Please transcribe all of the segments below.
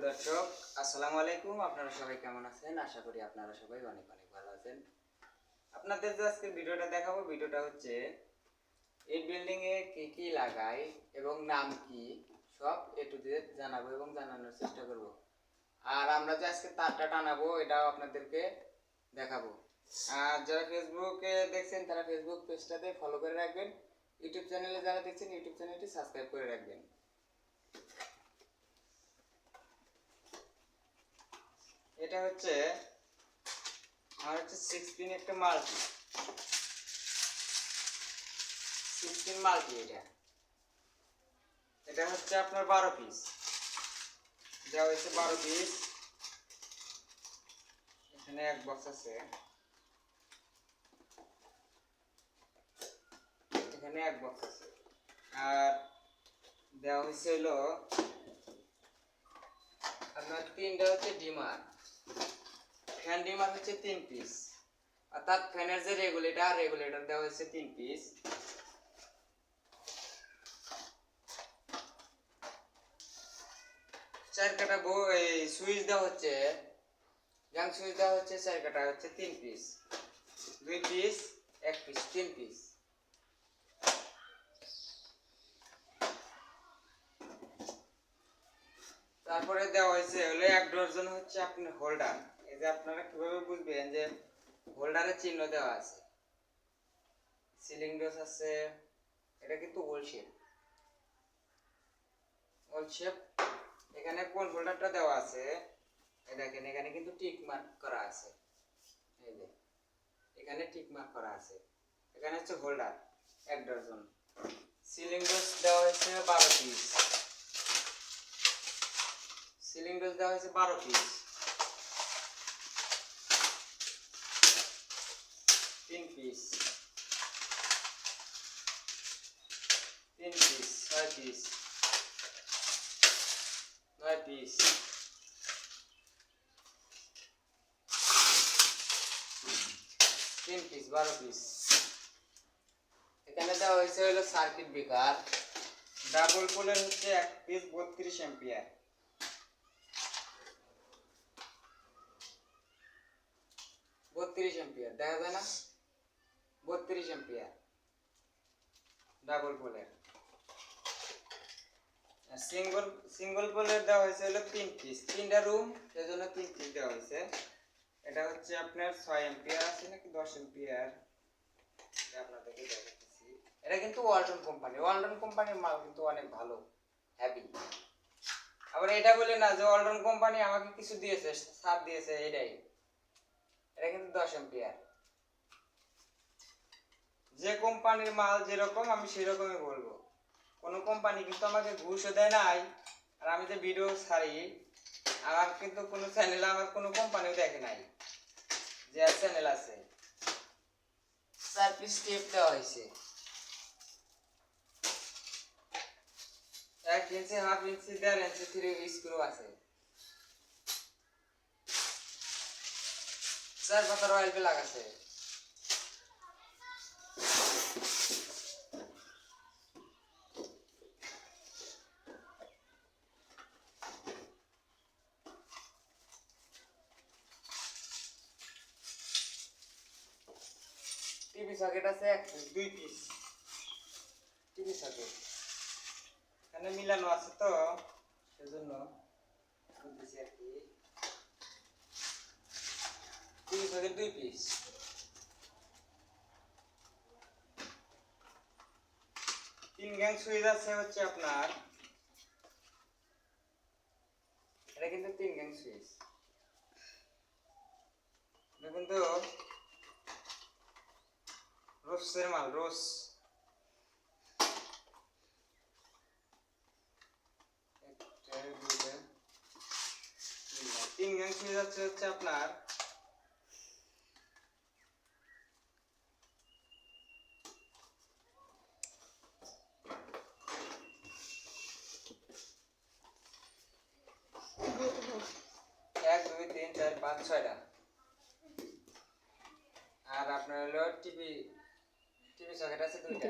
দর্শক, আসসালামু আলাইকুম। আপনারা সবাই কেমন আছেন? আশা করি আপনারা সবাই অনেক অনেক ভালো আছেন। আপনাদের যে আজকে ভিডিওটা দেখাবো, ভিডিওটা হচ্ছে এই বিল্ডিং এ কি কি লাগাই এবং নাম কি, সব এ টু জেড জানাবো এবং জানানোর চেষ্টা করব। আর আমরা যে আজকে তারটা টানাবো এটাও আপনাদেরকে দেখাবো। আর যারা ফেসবুকে দেখছেন তারা ফেসবুক পেজটাতে ফলো করে রাখবেন। ইউটিউব চ্যানেলে যারা দেখছেন ইউটিউব চ্যানেলটি সাবস্ক্রাইব করে রাখবেন। এটা হচ্ছে আমার হচ্ছে 6 পিন একটা মাল্টি, 6 পিন মাল্টি। এটা হচ্ছে আপনার 12 পিস দেওয়া হয়েছে, 12 পিস। এখানে এক বক্স আছে, এখানে এক বক্স আছে। আর দেওয়া হয়েছে হলো আপনার তিনটা হচ্ছে ডিমার, ফ্যান ডিমার হচ্ছে 3 পিস, অর্থাৎ ফ্যানের যে রেগুলেটর দেওয়া হয়েছে 3 পিস। চার কাটা সুইচ দেওয়া হচ্ছে, জাং সুইচ দেওয়া হচ্ছে 4 কাটা হচ্ছে 3 পিস, 2 পিস, 1 পিস, 3 পিস। তারপরে দেওয়া হয়েছে হলো 1 ডজন হচ্ছে আপনার হোল্ডার। এই যে আপনারা কিভাবে বুঝবেন যে হোল্ডারের চিহ্ন দেওয়া আছে, সিলিং ডোজ আছে। এটা কিন্তু ওল শেপ, ওল শেপ। এখানে কোন হোল্ডারটা দেওয়া আছে এই দেখেন, এখানে কিন্তু টিক মার্ক করা আছে। এই যে এখানে টিক মার্ক করা আছে, এখানে হচ্ছে হোল্ডার 1 ডজন। সিলিং ডোজ দেওয়া হয়েছে 12 পিস, সিলিং ডোজ দেওয়া হয়েছে 12 piece, 3 piece, 3 piece, 6 piece, 9 piece, 3 piece, 12 piece. এখানে দেওয়া হয়েছে হলো সার্কিট ব্রেকার, ডাবল পোলের হচ্ছে 1 পিস 32 এম্পিয়ার, 32 এম্পিয়ার দেখা যায় না, 32 এম্পিয়ার ডাবল পোলের। সিঙ্গল পোলের দেওয়া হয়েছে হলো 3 পিস, 3টা রুম সেজন্য 3 পিস দেওয়া হয়েছে। এটা হচ্ছে আপনার 6 এম্পিয়ার আছে নাকি 10 এম্পিয়ার আপনাদেরকে দেখাচ্ছি। এটা কিন্তু ওয়ালটন কোম্পানির মাল কিন্তু অনেক ভালো, হেভি। আবার এটা বলে না যে ওয়ালটন কোম্পানি আমাকে কিছু দিয়েছে, ছাড় দিয়েছে, এটাই। এটা কিন্তু 10 এম্পিয়ার। যে কোম্পানির মাল যেরকম আমি সেরকমই বলবো। কোনো কোম্পানি কিন্তু আমাকে ঘুষও দেয় নাই। আর আমি যে ভিডিও ছাড়ি, আমার কিন্তু কোনো চ্যানেলে আমার কোনো কোম্পানিও দেখে নাই যে চ্যানেল আছে। 4 পিস টেপ দেওয়া হয়েছে, 1 ইঞ্চি, হাফ ইঞ্চি, 1.5 ইঞ্চি 3 স্ক্রু আছে। 4 পাতার অয়েল প্লাগ আছে। টিভি সকেট আছে 1 পিস, 2 পিস টিভি সকেট এখানে মিলানো আছে, তো সেজন্য বলতেছি আর কি। TV socket 2 piece, 3 gang switch আছে হচ্ছে আপনার। এটা কিন্তু 3 গ্যাং সুইচ, এটা কিন্তু রোসের মাল, রোস। তিন গ্যাং সুইচ আছে হচ্ছে আপনার এক, দুই, তিন, চার, পাঁচ, 6টা। আর আপনার হলো টিভি সকেট আছে 2টা।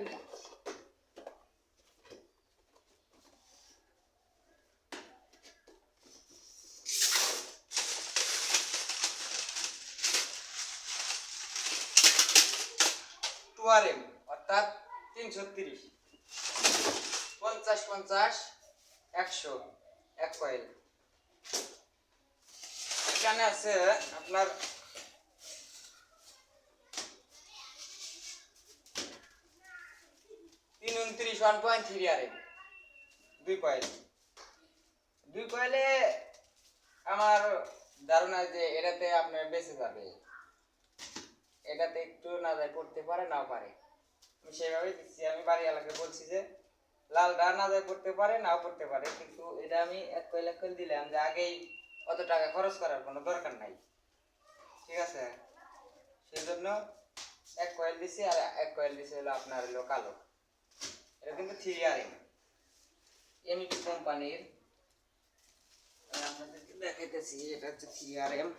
2RM অর্থাৎ 330 50 50 100 এক কয়েল। এখানে আছে আপনার 329 1.3RM দুই কয়েল। দুই কয়েলে আমার ধারণা যে এটাতে আপনার বেঁচে যাবে, এটাতে একটু না যায় পড়তে পারে নাও পারে, আমি সেভাবেই দিচ্ছি। আমি বাড়ি এলাকায় বলছি যে লালটা না যায় পড়তে পারে নাও পড়তে পারে, কিন্তু এটা আমি এক কয়েল দিলাম যে আগেই অত টাকা খরচ করার কোনো দরকার নাই, ঠিক আছে। সেই জন্য এক কয়েল দিছি, আর এক কয়েল দিছি হলো আপনার হলো কালো। এটা কিন্তু 3RM এমইপি কোম্পানির, আপনাদেরকে দেখাইতেছি। এটা হচ্ছে 3RM।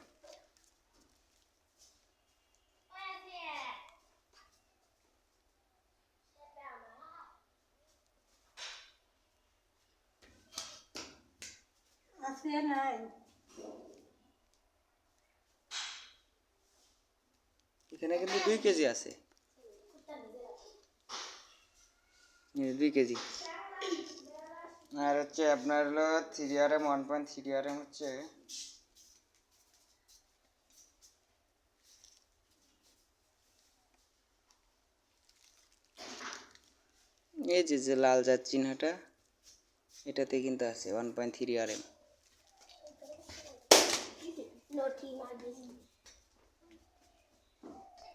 এখানে কিন্তু 2 কেজি আছে, 2 কেজি। আর হচ্ছে আপনার হলো 3RM 1.3RM হচ্ছে এই যে লাল যার চিহ্নটা, এটাতে কিন্তু আছে 1.3RM।